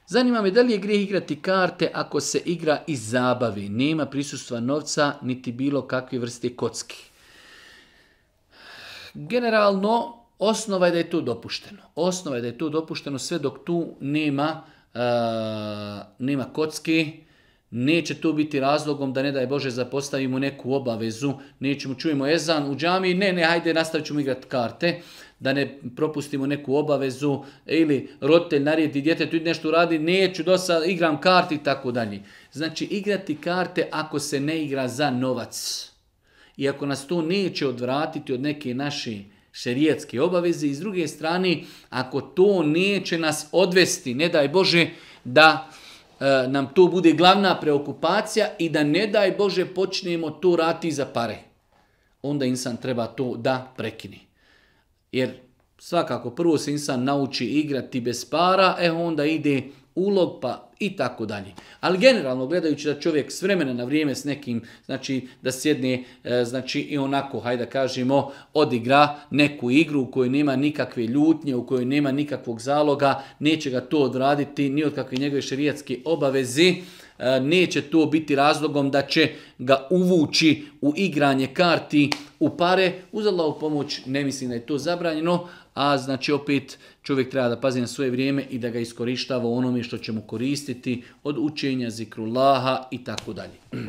Zanima me da li je grijeh igrati karte ako se igra iz zabavi, nema prisustva novca niti bilo kakve vrste kocki. Generalno, osnova je da je to dopušteno. Osnova je da je to dopušteno sve dok tu nema kocke. Neće to biti razlogom da ne daj Bože zapostavimo neku obavezu. Nećemo, čujemo ezan u džamiji, ne, hajde nastavit ćemo igrati karte. Da ne propustimo neku obavezu ili roditelj naredi djetetu nešto uradi, neću dosta igram karti i tako dalje. Znači igrati karte ako se ne igra za novac. I ako nas to neće odvratiti od neke naše šerijetske obaveze, i s druge strane, ako to neće nas odvesti, ne daj Bože, da nam to bude glavna preokupacija i da ne daj Bože počnemo to raditi za pare. Onda insan treba to da prekine. Jer svakako prvo se insan nauči igrati bez para, onda ide ulog pa i tako dalje. Ali generalno gledajući da čovjek s vremena na vrijeme s nekim, znači da sjedne, znači i onako, hajde da kažemo, odigra neku igru u kojoj nema nikakve ljutnje, u kojoj nema nikakvog zaloga, neće ga to odraditi ni od kakve njegove šerijatske obaveze, neće to biti razlogom da će ga uvući u igranje karti u pare. Uz Allahovu pomoć ne mislim da je to zabranjeno, a znači opet čovjek treba da pazi na svoje vrijeme i da ga iskorištava onome što će mu koristiti od učenja zikrullaha i tako dalje.